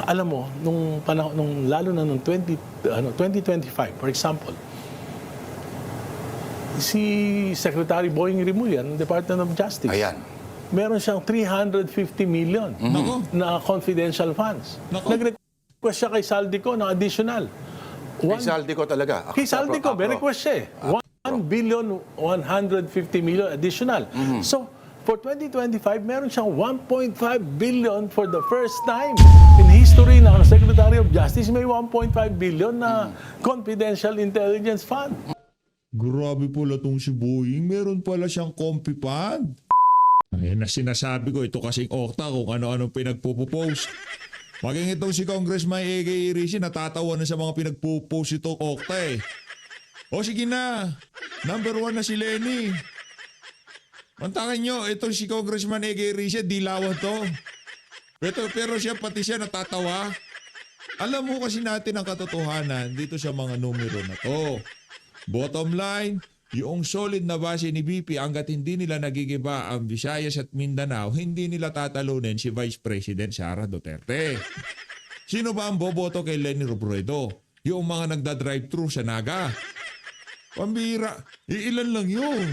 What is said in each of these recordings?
alam mo, nung panahon, lalo na nung 2025, for example, si Secretary Boying Rimulyan ng Department of Justice. Ayan. Meron siyang 350 million na confidential funds. Nag-request siya kay Saldico ng additional. Kay Saldico talaga. Kay Saldico, may request siya eh. 1 billion 150 million additional. So, for 2025, meron siyang 1.5 billion for the first time in history ng Secretary of Justice. May 1.5 billion na confidential intelligence fund. Grabe pala tong si Boying. Meron pala siyang compi fund. Ayan na sinasabi ko. Ito kasing Okta kung ano-ano pinagpupost. Maging itong si Congressman A.K. Irishi, natatawa na sa mga pinagpupost itong Okta eh. O sige na. Number 1 na si Lenny. Mantakin nyo, itong si Congressman A.K. Irishi, dilawan to. Pero siya, pati siya natatawa. Alam mo kasi natin ang katotohanan dito sa mga numero na to. Bottom line, yung solid na base ni BP hanggat hindi nila nagigiba ang Visayas at Mindanao, hindi nila tatalunin si Vice President Sara Duterte. Sino ba ang boboto kay Leni Robredo? Yung mga nagda-drive-thru sa Naga. Pambira, ilan lang yun.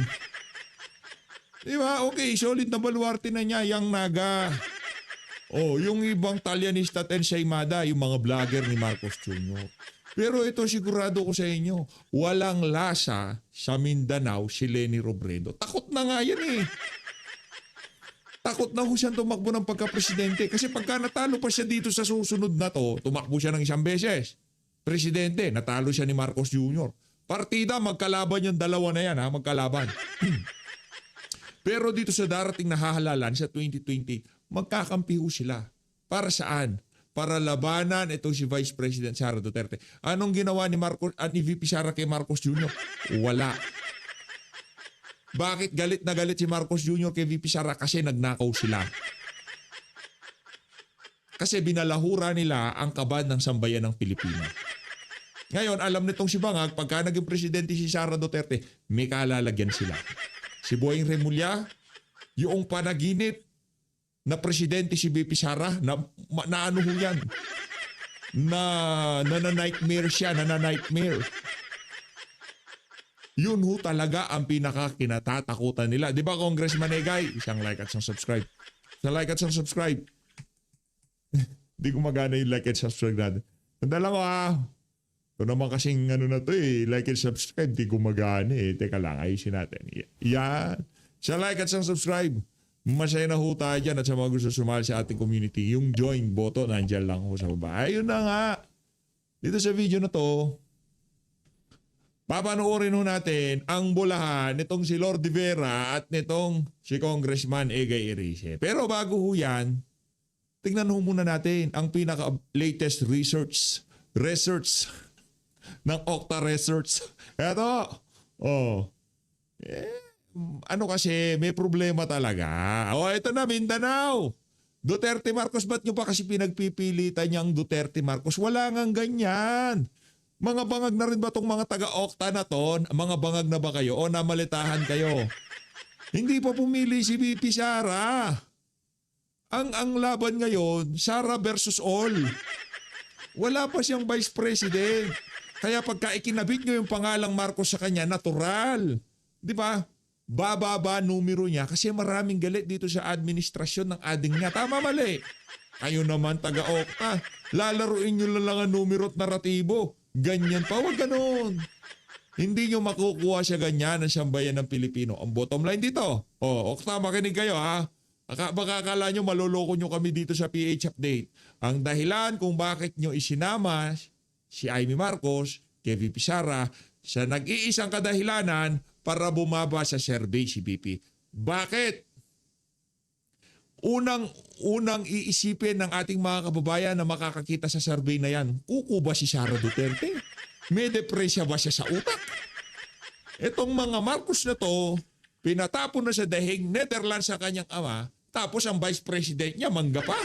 Diba? Okay, solid na baluarte na niya yung Naga. Yung ibang Talyanista at Ensaymada, yung mga vlogger ni Marcos Jr. Pero ito sigurado ko sa inyo, walang lasa sa Mindanao si Leni Robredo. Takot na nga yan eh. Takot na ho siyang tumakbo ng pagka-presidente. Kasi pagka natalo pa siya dito sa susunod na to, tumakbo siya ng isang beses. Presidente, natalo siya ni Marcos Jr. Partida, magkalaban yung dalawa na yan ha, magkalaban. Pero dito sa darating na hahalalan sa 2020, magkakampi ho sila. Para saan? Para labanan itong si Vice President Sara Duterte. Anong ginawa ni VP Sara kay Marcos Jr.? Wala. Bakit galit na galit si Marcos Jr. kay VP Sara? Kasi nagnakaw sila. Kasi binalahura nila ang kaban ng sambayan ng Pilipinas. Ngayon, alam nitong si Bangag, pagka naging presidente si Sara Duterte, may kalalagyan sila. Si Boying Remulla, yung panaginip na presidente si VP Sara, na ano ho yan? Na-nightmare siya, na-nightmare. Yun ho talaga ang pinaka-kinatatakutan nila. Di ba, Congressman Egay? Isang like at isang subscribe. Isang like at isang subscribe. Di gumagana yung like at subscribe natin. Tandala ko ito naman kasing na to eh. Like and subscribe, di gumagana eh. Teka lang, ayusin natin. Yan. Isang like at isang subscribe. Masaya na ho tayo dyan at sa mga gusto sumali sa ating community. Yung join button, nandyan lang ho sa baba. Ayun na nga. Dito sa video na to, papanoorin ho natin ang bulahan nitong si Lord de Vera at nitong si Congressman A.K. Irishi. Pero bago ho yan, tingnan ho muna natin ang pinaka-latest research ng Okta Research. Eto. Ano kasi, may problema talaga. Ito na, Mindanao. Duterte Marcos, ba't nyo pa kasi pinagpipilitan niyang Duterte Marcos? Wala ngang ganyan. Mga bangag na rin ba itong mga taga-Okta na to? Mga bangag na ba kayo? O namalitahan kayo? Hindi pa pumili si VP Sara. Ang laban ngayon, Sara versus all. Wala pa siyang Vice President. Kaya pagka ikinabit nyo yung pangalang Marcos sa kanya, natural. Di ba? Bababa numero niya kasi maraming galit dito sa administrasyon ng ading niya. Tama, mali. Kayo naman taga-Okta. Lalaruin nyo lang ang numero at naratibo. Ganyan pa, wag ganon. Hindi nyo makukuha siya ganyan ang sambayan ng Pilipino. Ang bottom line dito. Okta, makinig kayo ha. Baka akala nyo maloloko nyo kami dito sa PH Update. Ang dahilan kung bakit nyo isinama si Amy Marcos kay VP Sara sa nag-iisang kadahilanan para bumaba sa survey si BP. Bakit? Unang iisipin ng ating mga kababayan na makakakita sa survey na yan, kukuba si Sara Duterte? May depresya ba siya sa utak? Itong mga Marcos na to, pinatapon na sa dahig Netherlands sa kanyang ama, tapos ang Vice President niya, mangga pa.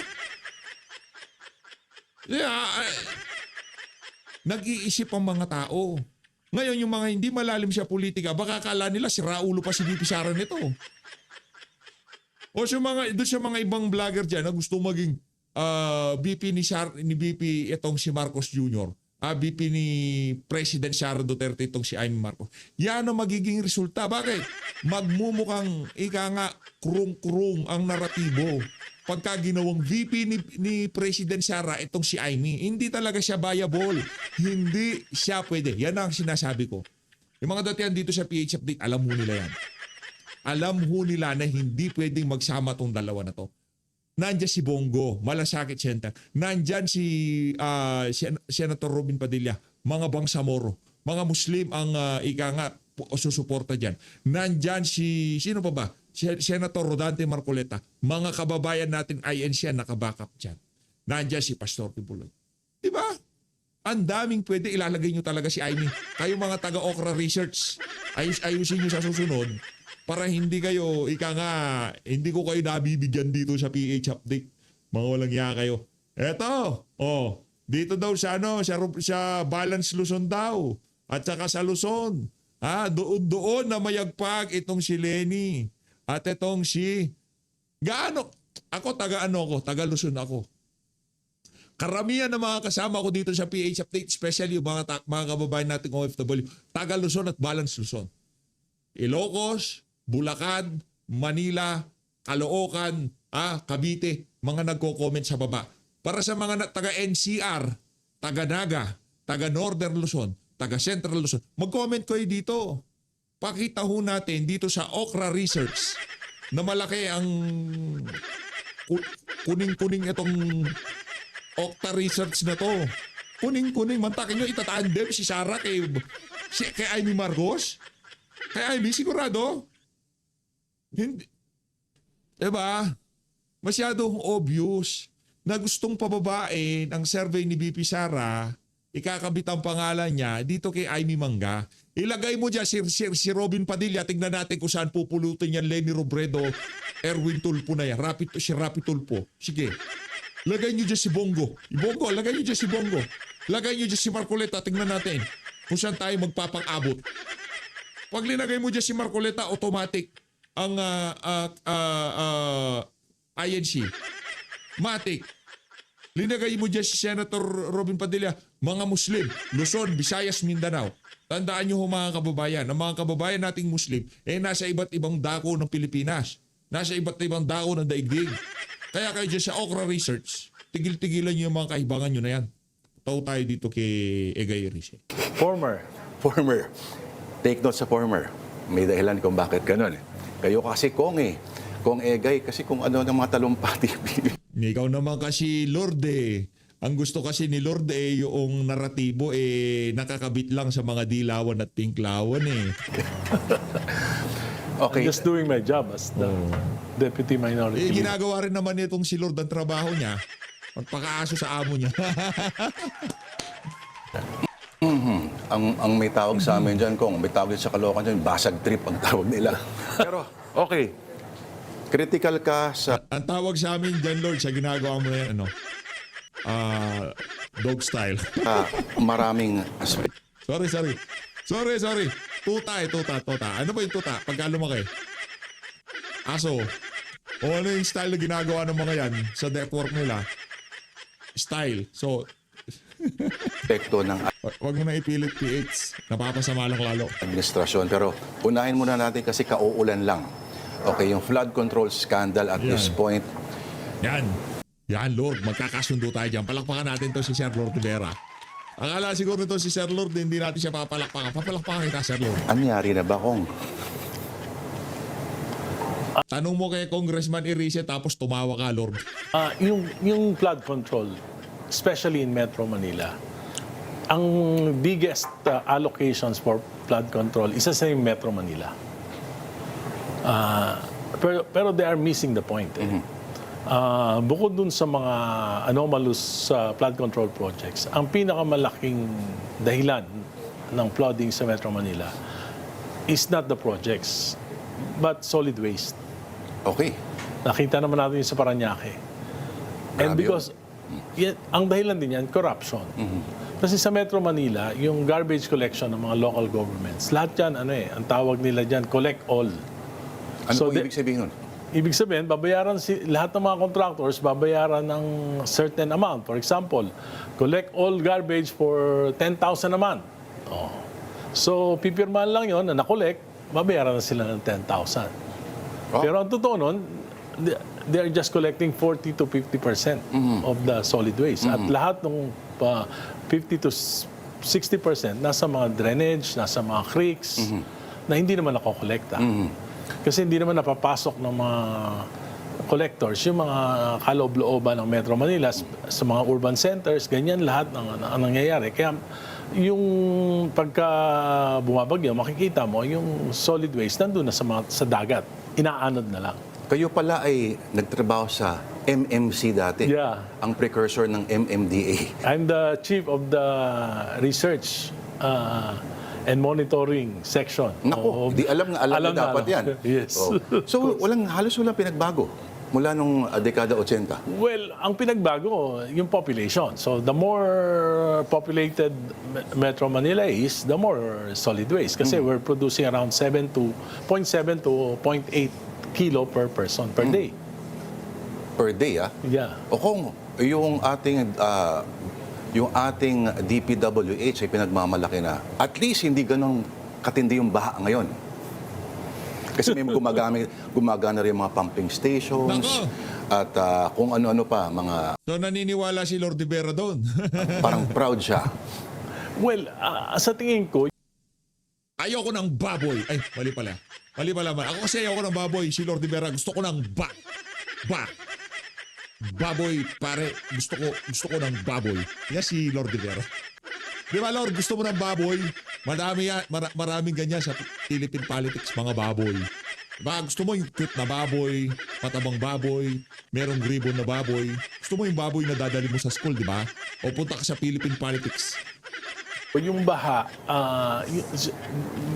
Nag-iisip ang mga tao. Ngayon, yung mga hindi malalim sa politika, baka akala nila si Raulo pa si VP Sara nito. O doon sa mga ibang vlogger dyan na gusto maging VP ni VP itong si Marcos Jr., VP ni President Sara Duterte itong si Amy Marcos. Yan ang magiging resulta. Bakit? Magmumukhang nga kurung-kurung ang naratibo. Pagka ginawang VP ni President Sara itong si Amy, hindi talaga siya viable. Hindi siya pwede. Yan ang sinasabi ko. Yung mga datihan dito sa PH Update, alam mo nila yan. Alam ho nila na hindi pwedeng magsama tong dalawa na to. Nandiyan si Bongo, Malasakit Center. Nandiyan si Senator Robin Padilla, mga Bangsamoro. Mga Muslim ang susuporta dyan. Nandiyan sino pa ba? Senator Rodante Marcoleta. Mga kababayan natin INC ang nakabackup dyan. Nandiyan si Pastor Tibuloy. Diba? Ang daming pwede ilalagay nyo talaga si Amy. Kayo mga taga-Okra Research, ayusin nyo sa susunod para hindi kayo, hindi ko kayo nabibigyan dito sa PH Update. Mga walang iya kayo. Eto, dito daw sa sa Balance Luzon daw. At saka sa Luzon. Doon na mayagpag itong si Lenny. At itong si, taga Luzon ako. Karamihan ng mga kasama ko dito sa PH Update, especially yung mga kababayan nating OFW, taga Luzon at Balance Luzon. Ilocos, Bulacan, Manila, Caloocan, Cavite, mga nagko-comment sa baba. Para sa mga taga NCR, taga Naga, taga Northern Luzon, taga Central Luzon, mag-comment kayo dito. Pakita ho natin dito sa Okra Research na malaki ang kuning-kuning itong Okra Research na to. Kuning-kuning, mantakin nyo, itatandem si Sara kay Amy Marcos. Kay Amy, sigurado? Hindi. Diba? Masyadong obvious na gustong pababain ang survey ni BP Sara, ikakabit ang pangalan niya dito kay Amy Mangga. Ilagay mo dyan si Robin Padilla, tingnan natin kung saan pupulutin yan, Lenny Robredo, Erwin Tulfo na yan, si Rapi Tulfo. Sige. Lagay nyo dyan si Bongo. Lagay nyo dyan si Bongo. Lagay nyo dyan si Marcoleta, tingnan natin kung saan tayo magpapang-abot. Pag linagay mo dyan si Marcoleta, automatic ang INC. Matik. Linagay mo dyan si Senator Robin Padilla, mga Muslim, Luzon, Visayas, Mindanao. Tandaan nyo mga kababayan, ang mga kababayan nating Muslim, nasa iba't ibang dako ng Pilipinas. Nasa iba't ibang dako ng daigdig. Kaya kayo dyan sa Okra Research, tigil-tigilan nyo yung mga kaibangan nyo na yan. Tayo tayo dito kay Egay Rice. Former. Take note sa former. May dahilan kung bakit ganun. Kayo kasi Kong Egay, kasi kung ano ng mga talumpati. Ikaw naman kasi Lord Ang gusto kasi ni Lord yung naratibo nakakabit lang sa mga dilawan at pinklawan Okay. I'm just doing my job as the Deputy Minority Leader. Ginagawa rin naman itong si Lord ang trabaho niya. Magpakaaso sa amo niya. Ang may tawag sa amin dyan, Kong, may tawag sa Caloocan dyan, basag trip ang tawag nila. Pero, okay. Critical ka sa... Ang tawag sa amin dyan, Lord, sa ginagawa mo na yan, dog style. maraming aspect. Sorry. Tuta. Ano ba yung tuta? Pagka lumaki? Aso. O ano yung style na ginagawa ng mga yan sa network nila? Style. So, Epekto ng wag mo na ipilit PH. Napapasama lang lalo. administrasyon. Pero unahin muna natin kasi kauulan lang. Okay, yung flood control scandal at this point, Yan, Lord. Magkakasundo tayo dyan. Palakpakan natin to si Sir Lord Rivera. Akala siguro nito si Sir Lord, hindi natin siya papalakpakan. Papalakpakan kita, Sir Lord. anyari na ba, Kong? Tanong mo kay Congressman Irice tapos tumawa ka, Lord. Yung flood control, especially in Metro Manila, ang biggest allocations for flood control isa sa yung Metro Manila. Pero they are missing the point. Bukod dun sa mga anomalous flood control projects, ang pinakamalaking dahilan ng flooding sa Metro Manila is not the projects, but solid waste. Okay. Nakita naman natin yun sa Parañaque. And Grabe because, ang dahilan din yan, corruption. Kasi sa Metro Manila, yung garbage collection ng mga local governments, lahat yan, ang tawag nila dyan, collect all. Ano So po ibig sabihin nun? ibig sabihin, babayaran lahat ng mga contractors, babayaran ng certain amount. For example, collect all garbage for 10,000 a month. Oh. So, pipirmahan lang yon na na-collect, babayaran na sila ng 10,000. Oh. Pero ang totoo nun, they're just collecting 40 to 50% of the solid waste. At lahat ng 50 to 60% nasa mga drainage, nasa mga creeks, na hindi naman nakokolekta. Kasi hindi naman napapasok ng mga collectors, yung mga kaloob-looban ng Metro Manila sa mga urban centers, ganyan lahat ang nangyayari. Kaya yung pagka bumabagyo, makikita mo yung solid waste nandun na sa dagat. Inaanod na lang. Kayo pala ay nagtrabaho sa MMC dati. Yeah. Ang precursor ng MMDA. I'm the chief of the research and monitoring section. Nako, di alam na dapat yan. Yes. Oh. So, halos walang pinagbago mula nung dekada 80. Well, ang pinagbago, yung population. So, the more populated Metro Manila is, the more solid waste. Kasi we're producing around 0.7 to 0.8 kilo per person per day. Per day, ah? Yeah. O kung yung ating DPWH ay pinagmamalaki na, at least hindi ganun katindi yung baha ngayon. Kasi may gumagana rin mga pumping stations, Nako. at kung ano-ano pa, mga So naniniwala si Lord de Vera doon. parang proud siya. Well, sa tingin ko, Ayoko ng baboy. Ay, mali pala. Mali pala man. Ako kasi ayoko ng baboy. Si Lord de Vera, gusto ko ng baboy, pare. Gusto ko ng baboy. Yan si Lord de Vera. Di ba, Lord? Gusto mo ng baboy? Maraming ganyan sa Philippine politics, mga baboy. Diba? Gusto mo yung cute na baboy, matabang baboy, merong ribbon na baboy. Gusto mo yung baboy na dadali mo sa school, di ba? O punta ka sa Philippine politics. yung baha,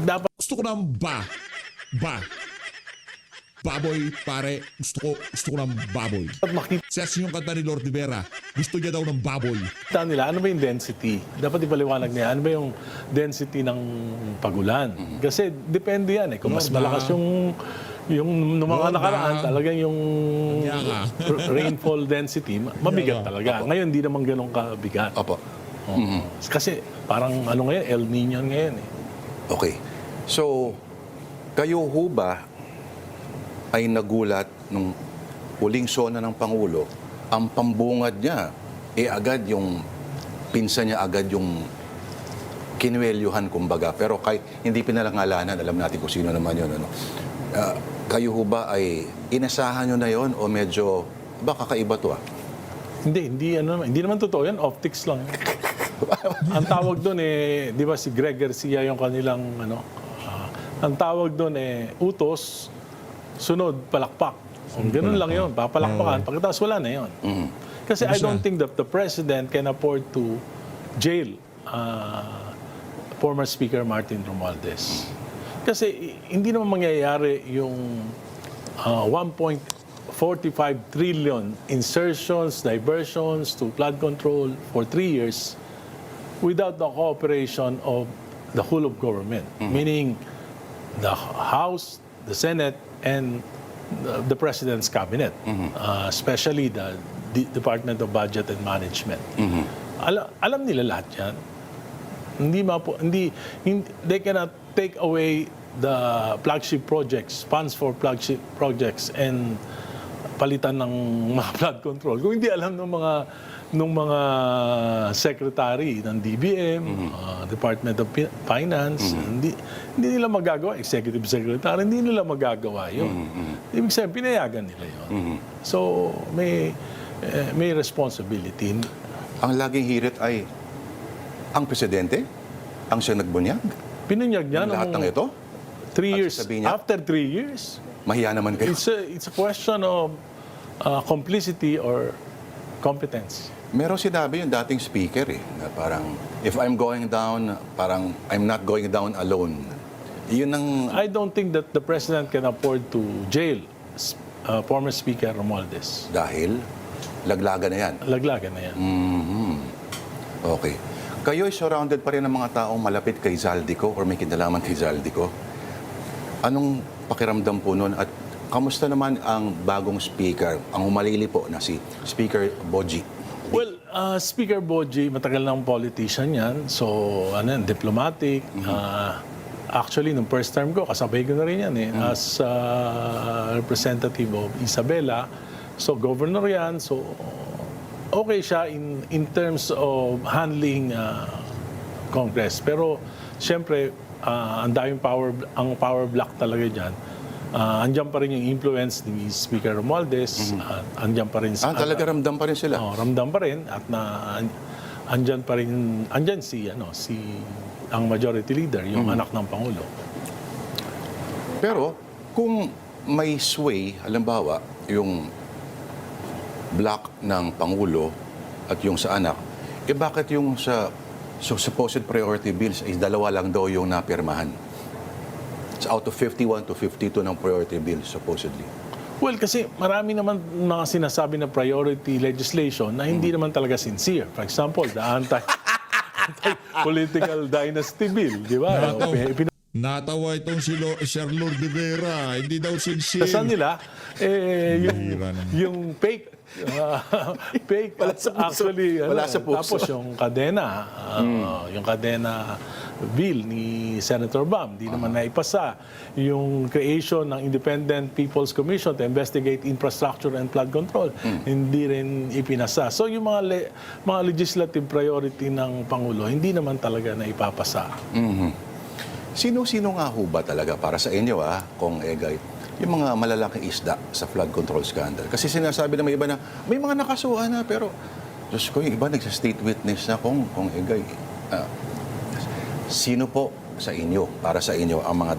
dapat Gusto ko ng baboy, pare. Gusto ko ng baboy. makita Sa yung kanta ni Lord de Vera, gusto niya daw ng baboy. nila ano ba yung density. Dapat ipaliwanag niya ano ba yung density ng pagulan. Kasi depende yan eh. Kung mas Lord, malakas yung nung mga Lord, nakaraan, talagang yung Kanya rainfall density, mabigat Kanya talaga. Ngayon, hindi naman ganun kabigat. Opo. Kasi parang ano ngayon, El Nino ngayon eh. Okay. So, kayo ho ba ay nagulat nung huling sona ng Pangulo, ang pambungad niya, agad yung pinsan niya, agad yung kinuwelyuhan, kumbaga. Pero kahit hindi pinalangalanan, alam natin kung sino naman yun. Ano? Kayo ho ba ay inasahan nyo na yon o medyo, kakaiba to ah? Hindi naman totoo yan, optics lang. Ang tawag doon di ba si Greg Garcia yung kanilang ang tawag doon utos, sunod, palakpak. Ganun lang yun, papalakpakan. Pagkatapos wala na yun. Kasi I don't think that the President can afford to jail former Speaker Martin Romualdez. Kasi hindi naman mangyayari yung 1.45 trillion insertions, diversions to flood control for 3 years without the cooperation of the whole of government, meaning the House, the Senate, and the President's Cabinet, especially the Department of Budget and Management. Alam nila lahat yan. They cannot take away the flagship projects, funds for flagship projects, and palitan ng mga flood control. Kung hindi alam ng mga secretary ng DBM, Department of Finance, hindi nila magagawa. Executive Secretary, hindi nila magagawa yun. Ibig sabihin, pinayagan nila yun. So, may responsibility. Ang laging hirit ay ang presidente, ang siya nagbunyag. Pinunyag niya Lahat ng ito, 3 years. sasabihin niya, After 3 years, mahiya naman kayo. it's a question of complicity or competence. Meron sinabi yung dating speaker na parang, if I'm going down, parang I'm not going down alone. Yun ang, I don't think that the President can afford to jail former Speaker Romualdez. dahil laglagan na yan. Laglagan na yan. Okay. Kayo ay surrounded pa rin ng mga taong malapit kay Zaldico or may kinalaman kay Zaldico. Anong pakiramdam po nun at kamusta naman ang bagong speaker, ang humalili po na si Speaker Boji? Well, Speaker Boji, matagal ng politician yan. So, diplomatic. Actually, nung first term ko, kasabay ko na rin yan as representative of Isabela. So, governor yan. So, okay siya in terms of handling Congress. Pero, siyempre, ang daming power block talaga dyan. Andyan pa rin yung influence ni Speaker Romualdez. Andyan pa rin Talaga ramdam pa rin sila? ramdam pa rin at andyan pa rin si ang majority leader, yung anak ng pangulo. Pero kung may sway, halimbawa, yung block ng pangulo at yung sa anak, bakit yung sa supposed priority bills ay dalawa lang daw yung napirmahan? It's out of 51 to 52 ng priority bills, supposedly. Well, kasi marami naman mga sinasabi na priority legislation na hindi naman talaga sincere. For example, the anti-political dynasty bill, di ba? Natawa itong si Sir Lord de Vera. Hindi daw sincere. Saan nila? Yung fake. Fake. Wala sa puso. Actually, Wala sa puso. Tapos yung kadena bill ni Senator Bam, di naman naipasa. Yung creation ng Independent People's Commission to investigate infrastructure and flood control, hindi rin ipinasa. So yung mga legislative priority ng Pangulo, hindi naman talaga naipapasa. Sino-sino nga ho ba talaga para sa inyo, Kong Egay, yung mga malalaking isda sa flood control scandal? Kasi sinasabi na may iba na, may mga nakasuhan na, pero, Diyos ko, yung iba nagsa-state witness na, Kong Egay. Sino po sa inyo, para sa inyo, ang mga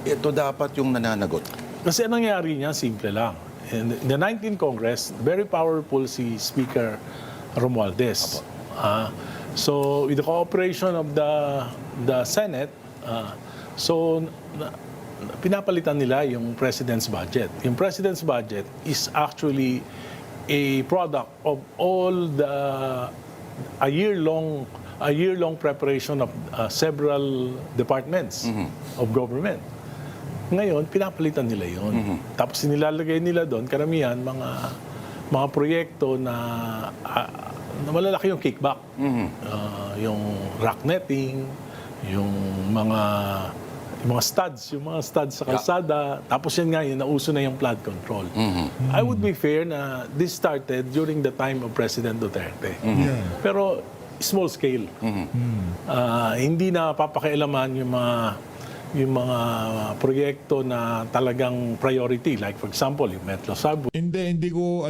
ito dapat yung nananagot? Kasi ang nangyari niya, simple lang. In the 19th Congress, very powerful si Speaker Romualdez. So, with the cooperation of the Senate, pinapalitan nila yung President's budget. Yung President's budget is actually a product of all a year-long preparation of several departments of government. Ngayon, pinapalitan nila yun. Tapos nilalagay nila doon, karamihan, mga proyekto na malalaki yung kickback. Yung rock netting, yung mga studs sa kalsada. Tapos yan nga, nauso na yung flood control. I would be fair na this started during the time of President Duterte. Pero small scale. Hindi na papakialaman yung mga proyekto na talagang priority, like for example yung Metro Subway. Hindi ko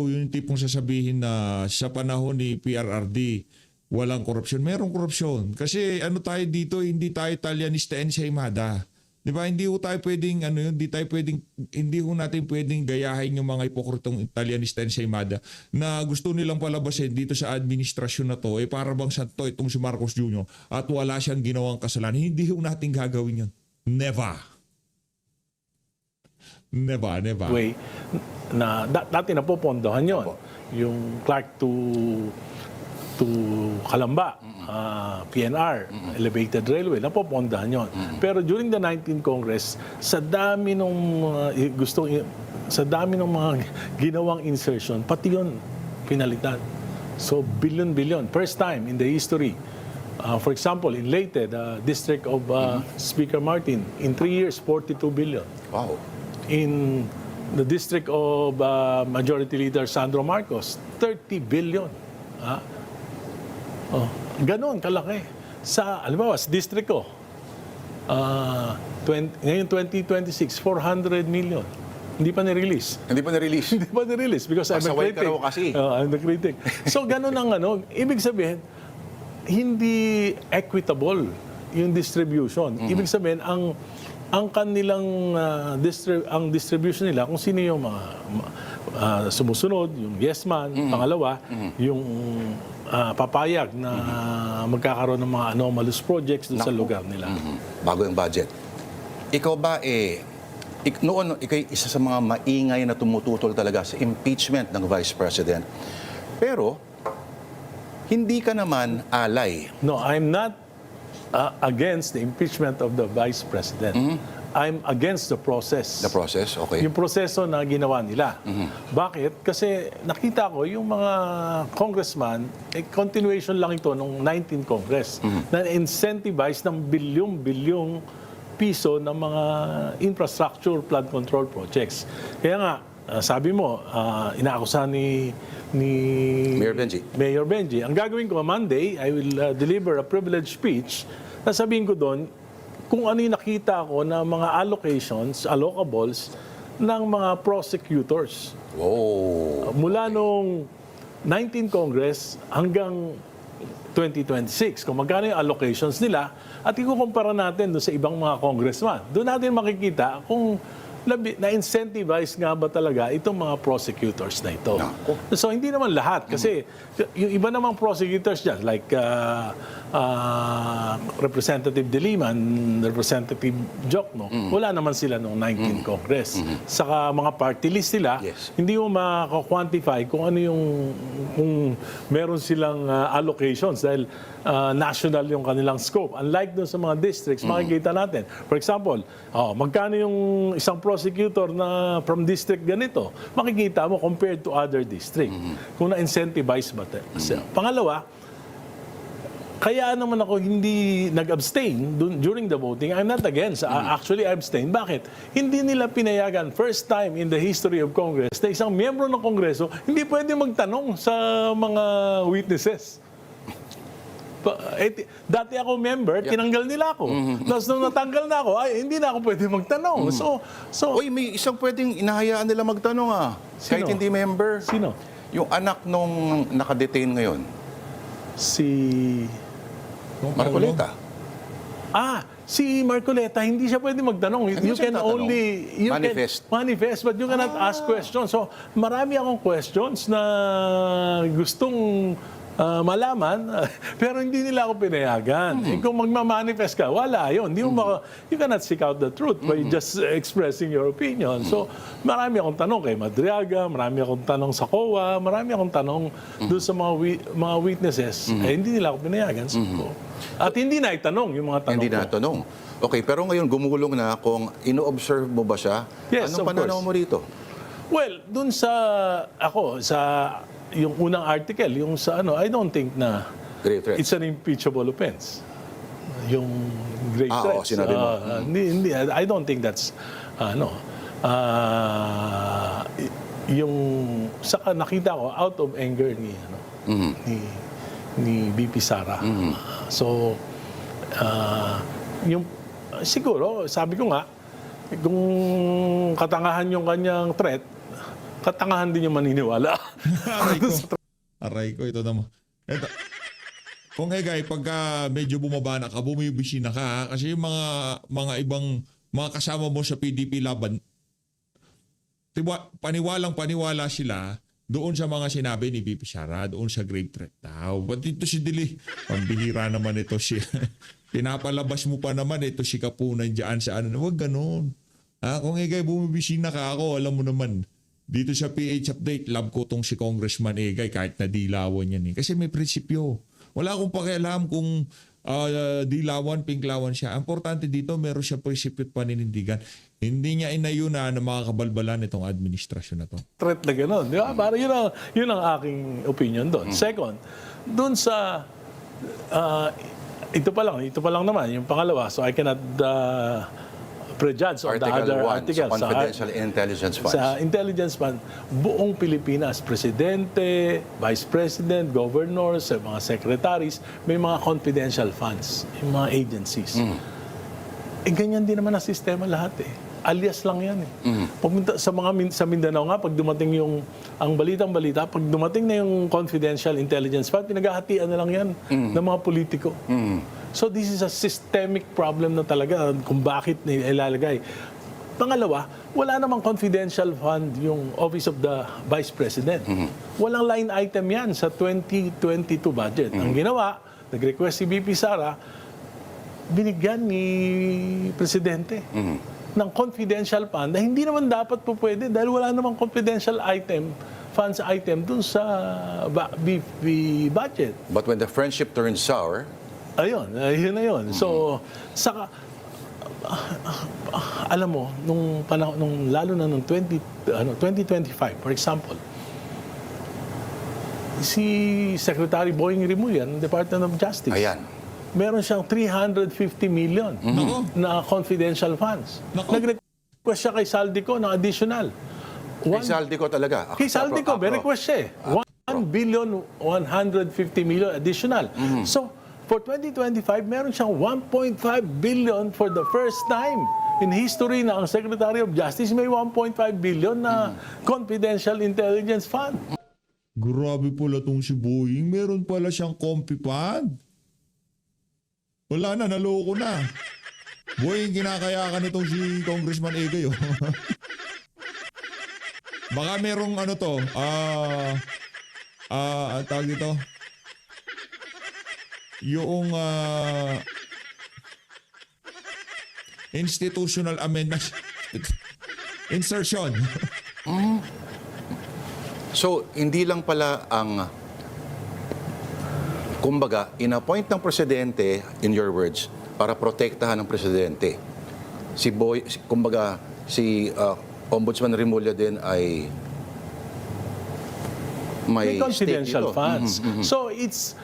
yung tipong sasabihin na sa panahon ni PRRD walang korupsyon. Merong korupsyon. Kasi tayo dito, hindi tayo Italianista ensaymada. Di ba? Hindi natin pwedeng gayahin yung mga hipokritong Italianista ensaymada na gusto nilang palabasin dito sa administrasyon na to, para bang santo itong si Marcos Jr. at wala siyang ginawang kasalanan. Hindi natin gagawin yun. Never. Way na dati napopondohan yon. Yung Clark to Calamba, PNR, elevated railway, napopondahan yun. Pero during the 19th Congress, sa dami ng mga ginawang insertion, pati yun pinalitan. So, billion. First time in the history. For example, in Leyte, the district of Speaker Martin, in 3 years, 42 billion. Wow. In the district of Majority Leader Sandro Marcos, 30 billion. Ganon kalaki. Alam sa district ko, ngayon 2026, 400 million. Hindi pa ni-release. Hindi pa na-release Because I'm a Pasaway critic. ka raw kasi. I'm the critic. So, ganon ang ibig sabihin, hindi equitable yung distribution. Ibig sabihin, ang kanilang distribution nila, kung sino yung mga sumusunod, yung yes man, pangalawa, yung papayag na magkakaroon ng mga anomalous projects doon sa lugar nila. Bago yung budget. Ikaw ba noon, ikay isa sa mga maingay na tumututol talaga sa impeachment ng Vice President. Pero, hindi ka naman alay. No, I'm not against the impeachment of the Vice President. I'm against the process. The process, okay. Yung proseso na ginawa nila. Bakit? Kasi nakita ko yung mga congressman, continuation lang ito nung 19 Congress, na incentivize ng bilyong-bilyong piso ng mga infrastructure flood control projects. Kaya nga, sabi mo, inaakusahan ni Mayor Benji. Ang gagawin ko Monday, I will deliver a privileged speech na sabihin ko doon kung ano yung nakita ko na mga allocables ng mga prosecutors. Wow. Mula nung 19 Congress hanggang 2026, kung magkano yung allocations nila, at ikukumpara natin doon sa ibang mga congressman. Doon natin makikita kung na-incentivize nga ba talaga itong mga prosecutors na ito. Nako. So, hindi naman lahat. Kasi yung iba namang prosecutors dyan, like Representative De Liman, Representative Jokno, wala naman sila noong 19 Congress. Saka mga party list nila, Yes. hindi mo maka-quantify kung ano yung, kung meron silang allocations dahil national yung kanilang scope. Unlike dun sa mga districts, makikita natin. For example, magkano yung isang prosecutor na from district ganito, makikita mo compared to other district. Kung na-incentivize ba. Pangalawa, kaya naman ako hindi nag-abstain during the voting. I'm not against. Actually, I abstain. Bakit? Hindi nila pinayagan, first time in the history of Congress, na isang miyembro ng Kongreso hindi pwede magtanong sa mga witnesses. Dati ako member, tinanggal nila ako. Tapos nung natanggal na ako, hindi na ako pwede magtanong. So, Uy, may isang pwedeng inahayaan nila magtanong Sino? Kahit hindi member. Sino? Yung anak nung nakadetain ngayon, Si Marcoleta. Si Marcoleta, hindi siya pwede magtanong. Hindi You siya can tatanong. only Manifest. but you cannot ask questions. So, marami akong questions na gustong malaman, pero hindi nila ako pinayagan. Kung magmamanifest ka, wala yun. You cannot seek out the truth by just expressing your opinion. So, marami akong tanong kay Madriaga, marami akong tanong sa COA, marami akong tanong doon sa mga witnesses. Hindi nila ako pinayagan. So, at hindi na itanong yung mga tanong Hindi ko. natanong. Okay, pero ngayon gumulong na kung ino-observe mo ba siya? Yes, Anong of pananaw course. mo rito? Well, dun sa yung unang article, yung sa I don't think na Grave threat. it's an impeachable offense. Yung grave Oo, threats. sinabi mo. Hindi, I don't think that's yung saka nakita ko out of anger ni BP Sara. So yung siguro sabi ko nga kung katangahan yung kanyang threat, katangahan din yung maniniwala. Aray ko, ito naman. Ito. Kung Egay, pagka medyo bumaba na ka, bumibisi na ka, ha? Kasi yung mga ibang, mga kasama mo sa PDP laban, paniwalang-paniwala sila doon sa mga sinabi ni BP Sara, doon sa grave threat daw. Ba't ito si Dili? Pambihira naman ito si... Pinapalabas mo pa naman ito si Kapunan dyan sa ano. Huwag ganun. Kung Egay, bumibisi na ka ako, alam mo naman, dito sa PH Update, love ko tong si Congressman Egay kahit na dilawan yan. Kasi may prinsipyo. Wala akong pakialam kung dilawan, pinklawan siya. Ang importante dito, meron siya prinsipyo at paninindigan. Hindi niya inayuna na mga kabalbalan itong administrasyon na to. Threat na gano'n. Di ba? Parang yun ang aking opinion doon. Second, doon sa ito pa lang naman, yung pangalawa. So I cannot prejudge on the Article other 1 articles. sa Confidential Intelligence Funds. Sa intelligence fund, buong Pilipinas, presidente, vice president, governors, mga secretaries, may mga confidential funds, yung mga agencies. Ganyan din naman ang sistema lahat Alias lang yan Pumunta sa Mindanao nga, pag dumating ang balitang-balita, pag dumating na yung confidential intelligence fund, pinaghahatian na lang yan ng mga politiko. So this is a systemic problem na talaga kung bakit ilalagay. Pangalawa, wala namang confidential fund yung Office of the Vice President. Walang line item yan sa 2022 budget. Ang ginawa, nag-request si BP Sara, binigyan ni Presidente ng confidential fund na hindi naman dapat po pwede dahil wala namang confidential funds item dun sa BP budget. But when the friendship turns sour, Ayun na yun. So, saka, Alam mo, nung panahon, lalo na nung 2025, for example, si Secretary Boying Rimulya ng Department of Justice, Ayan. meron siyang 350 million Nako. na confidential funds. Nako. Nag-request siya kay Saldico ng additional. Kay Saldico talaga. Kay Saldico, may request siya eh. 1,150,000,000 additional. So, for 2025, meron siyang 1.5 billion for the first time in history na ang Secretary of Justice may 1.5 billion na confidential intelligence fund. Grabe pala tong si Boying. Meron pala siyang compy-fund. Wala na, naloko na. Boying, kinakaya ka nitong si Congressman Egay. Oh. Baka merong ano to, ang tawag dito, yung institutional amendment insertion. So, hindi lang pala ang, kumbaga, in-appoint ng presidente, in your words, para protektahan ng presidente. Kumbaga, si Ombudsman Rimulya din ay may confidential stake ito. funds. So, it's...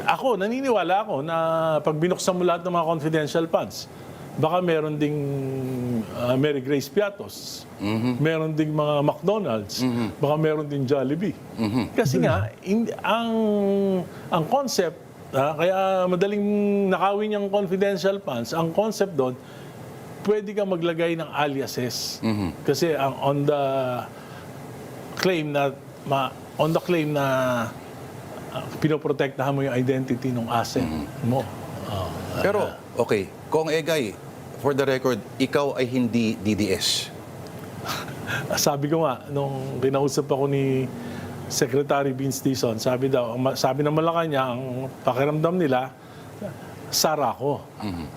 ako, naniniwala ako na pag binuksan mo lahat ng mga confidential funds, baka meron ding Mary Grace Piatos, meron ding mga McDonald's, baka meron ding Jollibee. Kasi nga, ang concept, kaya madaling nakawin yung confidential funds, ang concept doon, pwede kang maglagay ng aliases. Kasi on the claim na pinoprotektahan mo yung identity ng asset mo. Pero, okay, Kong Egay, for the record, ikaw ay hindi DDS. Sabi ko nga, nung kinausap ako ni Secretary Vince Dizon, sabi ng Malacanang, ang pakiramdam nila, Sara ako.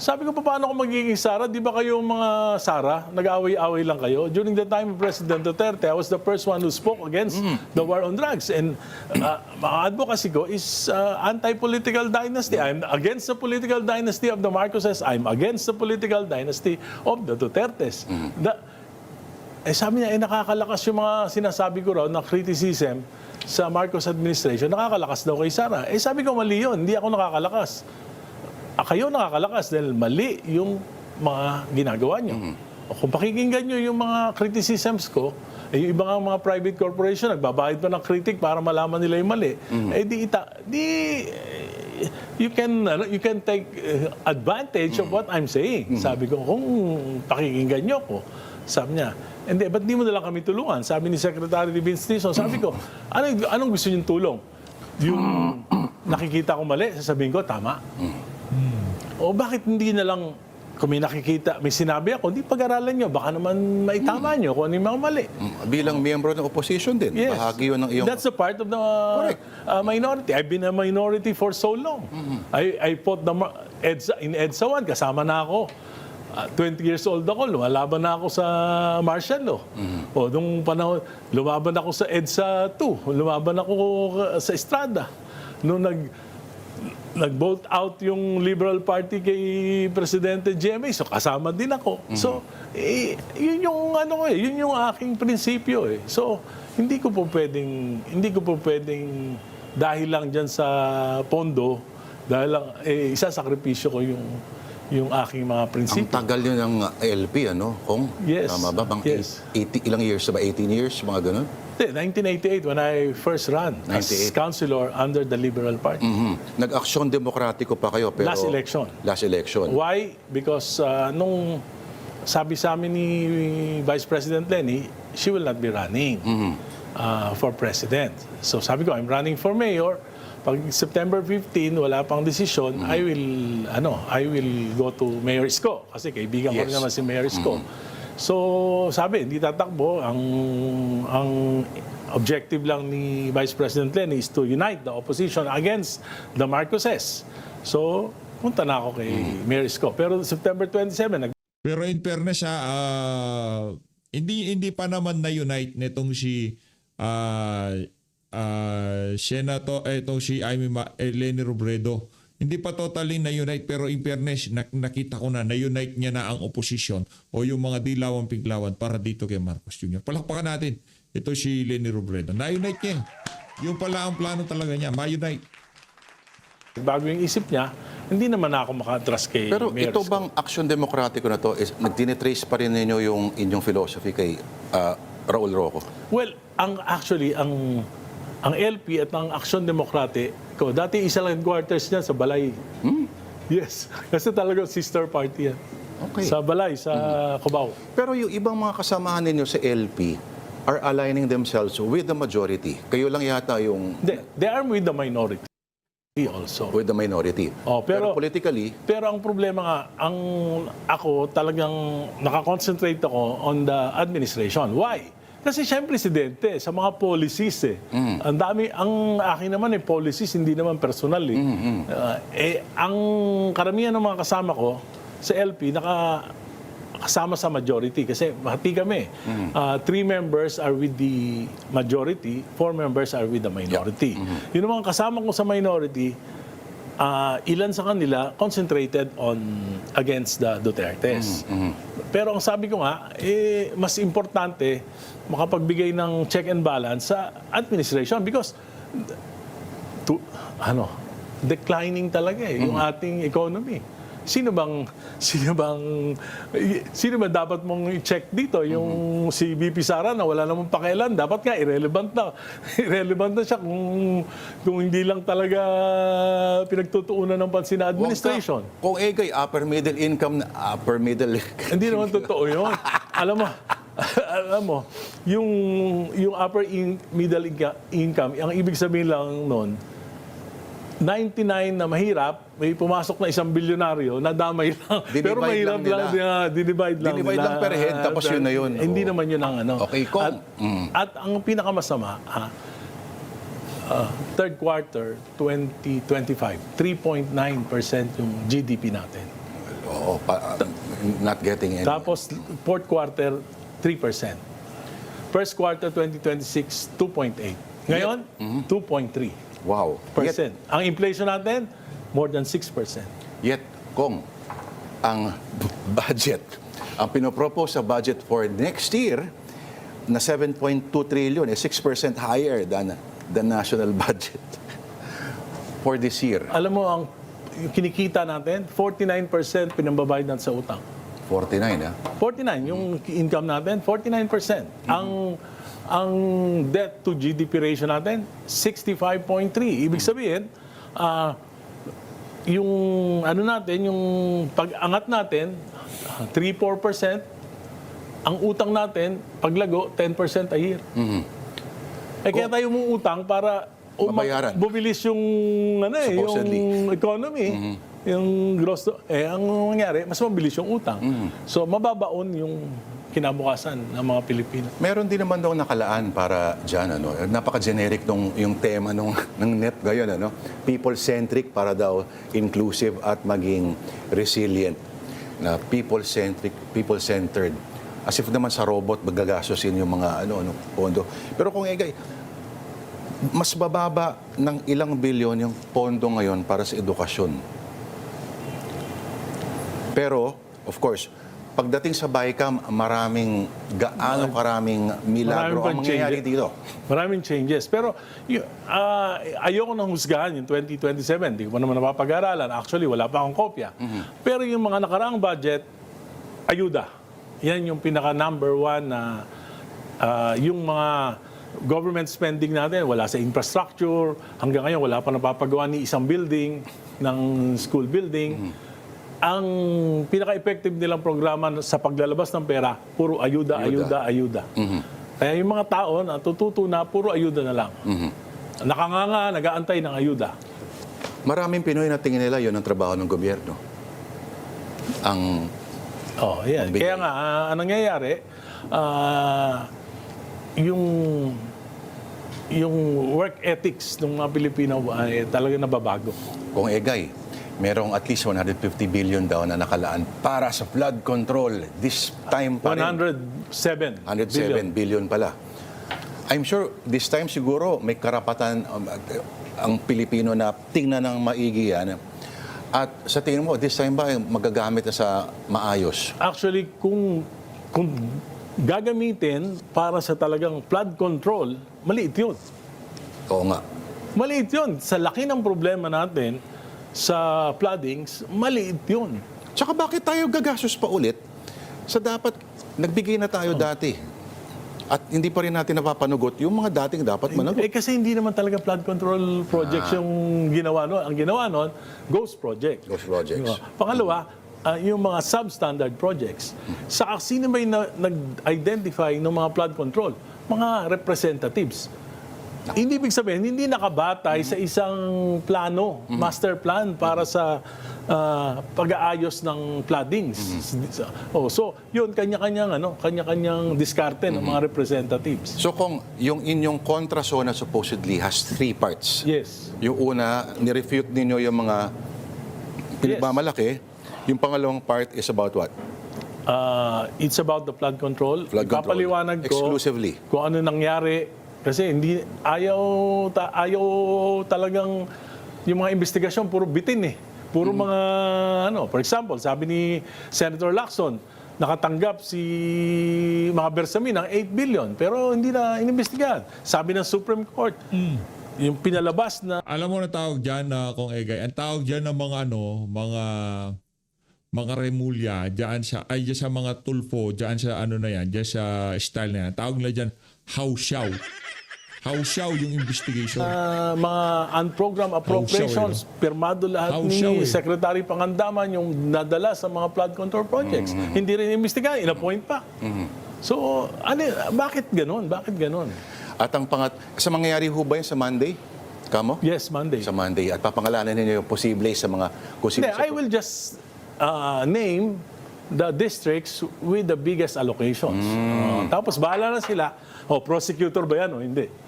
Sabi ko, paano ako magiging Sara? Di ba kayong mga Sara, nag-away-away lang kayo? During the time of President Duterte, I was the first one who spoke against the war on drugs. And mga advocacy ko is anti-political dynasty. I'm against the political dynasty of the Marcoses. I'm against the political dynasty of the Dutertes. Sabi niya, nakakalakas yung mga sinasabi ko raw na criticism sa Marcos administration. Nakakalakas daw kay Sara. Sabi ko, mali yun. Hindi ako nakakalakas. Kayo nakakalakas dahil mali yung mga ginagawa nyo. O kung pakikinggan nyo yung mga criticisms ko, yung ibang mga private corporation, nagbabayad pa ng critic para malaman nila yung mali, you can take advantage of what I'm saying. Sabi ko, kung pakikinggan nyo ko, sabi niya, hindi, ba't di mo na lang kami tulungan? Sabi ni Secretary Vince Dizon, sabi ko, anong gusto niyong tulong? Yung nakikita ko mali, sasabihin ko, tama. O bakit hindi na lang, kung may nakikita, may sinabi ako, di pag-aralan nyo, baka naman maitama nyo kung ano yung mga mali. Bilang miyembro ng opposition din, Yes. bahagi yun ng iyong... That's a part of the minority. I've been a minority for so long. I fought in EDSA 1, kasama na ako. 20 years old ako, lumalaban na ako sa martial law. O nung panahon, lumaban ako sa EDSA 2, lumaban ako sa Estrada. Nung nag-vote out yung Liberal Party kay Presidente GMA, so kasama din ako. So, yun yung yun yung aking prinsipyo eh. So, hindi ko po pwedeng dahil lang diyan sa pondo, dahil lang isasakripisyo ko yung aking mga Ang prinsipyo. tagal yun ng LP, ano, Kong? Yes. Tama ba? Bang Yes. 80, ilang years ba? 18 years? Mga ganun? 1988 when I first ran as 98. councilor under the Liberal Party. Nag-aksyon demokratiko pa kayo, pero... Last election. Last election. Why? Because nung sabi sa amin ni Vice President Lenny, she will not be running for president. So sabi ko, I'm running for mayor. Pag September 15, wala pang desisyon, I will go to Mayor Isko. Kasi kaibigan ko rin naman si Mayor Isko. So sabi, hindi tatakbo. Ang objective lang ni Vice President Lenny is to unite the opposition against the Marcoses. So punta na ako kay Mayor Isko. Pero September 27, Pero in fairness, hindi pa naman na-unite nitong si Senator, itong si Lenny Robredo. Hindi pa totally na-unite pero in fairness, nakita ko na-unite niya na ang oposisyon o yung mga dilawan-piglawan para dito kay Marcos Jr. Palakpakan natin. Ito si Leni Robredo. Na-unite niya. Yung pala ang plano talaga niya, ma-unite. Bago yung isip niya, hindi naman ako maka-trust kay Pero Mayor ito Isko. bang aksyon demokratiko na to is nagtinitrace pa rin ninyo yung inyong philosophy kay Raul Roco? Well, ang LP at ang Aksyon Demokratiko, dati isa lang headquarters niya sa Balay. Yes, kasi talagang sister party yan. Okay. Sa Balay, sa Cubao. Pero yung ibang mga kasamahan ninyo sa LP are aligning themselves with the majority. Kayo lang yata yung They are with the minority also. with the minority. Oh, pero politically, Pero ang problema nga, ako talagang nakakonsentrate ako on the administration. Why? Kasi siya yung presidente sa mga policies eh. Ang dami, ang akin naman policies, hindi naman personal eh. Ang karamihan ng mga kasama ko sa LP, kasama sa majority kasi hati kami. 3 members are with the majority, 4 members are with the minority. Yung mga kasama ko sa minority, ilan sa kanila concentrated on against the Dutertes. Pero ang sabi ko nga, mas importante makapagbigay ng check and balance sa administration because declining talaga yung ating economy. Sino ba dapat mong i-check dito? Yung si VP Sara na wala namang pakialam, dapat nga irrelevant na. Irrelevant na siya kung hindi lang talaga pinagtutuunan ng pansin na administration. kung egay upper middle income, Hindi naman totoo yun. Alam mo, yung upper middle income, ang ibig sabihin lang noon, 99 na mahirap, may pumasok na 1 bilyonaryo, nadamay lang. Pero mahirap lang, Dinivide lang per head, tapos yun na yun. Hindi naman yun ang ano. Okay, Kong. At ang pinakamasama, third quarter 2025, 3.9% yung GDP natin. Oo, not getting any. Tapos fourth quarter, 3%. First quarter 2026, 2.8. Ngayon, 2.3%. Wow. Ang inflation natin, more than 6%. Yet, Kong, ang budget, ang pinopropose sa budget for next year na 7.2 trillion is 6% higher than the national budget for this year. Alam mo, yung kinikita natin, 49% pinambabayad natin sa utang. 49, ah? 49, yung income natin, 49%. Ang debt to GDP ratio natin, 65.3. Ibig sabihin, yung ano natin, yung pag-angat natin, 3-4%. Ang utang natin, paglago, 10% a year. Kaya tayo utang para Mabayaran. bumilis yung Supposedly. yung economy. Yung gross ang nangyari, mas mabilis yung utang. So mababaon yung kinabukasan ng mga Pilipino. Meron din naman daw nakalaan para dyan, ano? Napaka-generic yung tema ng NEP ngayon, ano? People-centric para daw inclusive at maging resilient. Na people-centric, people-centered. As if naman sa robot magagastosin yung mga pondo. Pero kung mas bababa ng ilang bilyon yung pondo ngayon para sa edukasyon. Pero, of course, pagdating sa BICAM, karaming milagro ang mangyayari dito. Maraming changes. Pero ayoko nang husgahan yung 2027. Hindi ko pa naman napapag-aralan. Actually, wala pa akong kopya. Pero yung mga nakaraang budget, ayuda. Yan yung pinaka-number 1 na yung mga government spending natin, wala sa infrastructure. Hanggang ngayon, wala pa napapagawa ni isang building, ng school building. Ang pinaka-effective nilang programa sa paglalabas ng pera, puro ayuda. Kaya yung mga tao natututo na puro ayuda na lang. Nakanganga, nag-aantay ng ayuda. Maraming Pinoy na tingin nila yun ang trabaho ng gobyerno. Yan. Kaya nga, ang nangyayari, yung work ethics ng mga Pilipino ay talaga nababago. Kung merong at least 150 billion daw na nakalaan para sa flood control. This time pa rin. 107 billion pala. I'm sure this time siguro may karapatan ang Pilipino na tingnan ng maigi yan. At sa tingin mo, this time ba magagamit na sa maayos? Actually, kung gagamitin para sa talagang flood control, maliit yun. Oo nga. Maliit yun. Sa laki ng problema natin sa floodings, maliit yun. Tsaka bakit tayo gagastos pa ulit sa dapat nagbigay na tayo dati? At hindi pa rin natin napapanugot yung mga dating dapat managot. Kasi hindi naman talaga flood control projects yung ginawa noon. Ang ginawa noon, ghost project. Ghost projects. Diba? Pangalawa, yung mga substandard projects. Sino ba yung nag-identify ng mga flood control? Mga representatives. Hindi ibig sabihin, hindi nakabatay sa isang plano, master plan para sa pag-aayos ng floodings. So, yun, kanya-kanyang diskarte ng mga representatives. So kung yung inyong kontrasona supposedly has 3 parts. Yes. Yung una, nirefute ninyo yung mga pinagmamalaki. Yung pangalawang part is about what? It's about the flood control. Flood control. Ipapaliwanag ko Exclusively. kung ano nangyari. Kasi ayaw talagang yung mga investigasyon puro bitin eh. Puro mga for example, sabi ni Senator Lacson, nakatanggap si mga Bersamin ng 8 billion pero hindi na inimbestigahan. Sabi ng Supreme Court, yung pinalabas na Alam mo na tawag dyan na kung Egay, ang tawag dyan ng mga remulya, dyan sa mga tulfo, dyan sa dyan sa style na yan. Tawag nila dyan, hausyaw. Hausyaw yung investigation. mga unprogrammed appropriations, pirmado lahat Hausyaw ni eh. Secretary Pangandaman yung nadala sa mga flood control projects. Hindi rin inimbestigahan, in-appoint pa. So, bakit ganon? Bakit ganon? At ang sa mangyayari ho ba yun sa Monday? Kamo? Yes, Monday. Sa Monday. At papangalanan ninyo yung posible sa mga... Hindi, I will just name the districts with the biggest allocations. Tapos bahala na sila, prosecutor ba yan o hindi?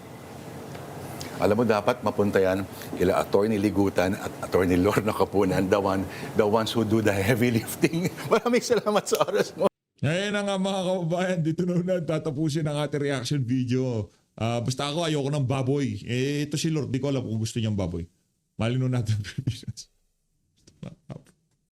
Alam mo, dapat mapunta yan kila Attorney Ligutan at Attorney Lorna Capunan, the ones who do the heavy lifting. Maraming salamat sa oras mo. Ngayon na nga mga kababayan, dito na tatapusin ang ating reaction video. Basta ako ayoko ng baboy. Ito si Lord, di ko alam kung gusto niyang baboy. Malino natin.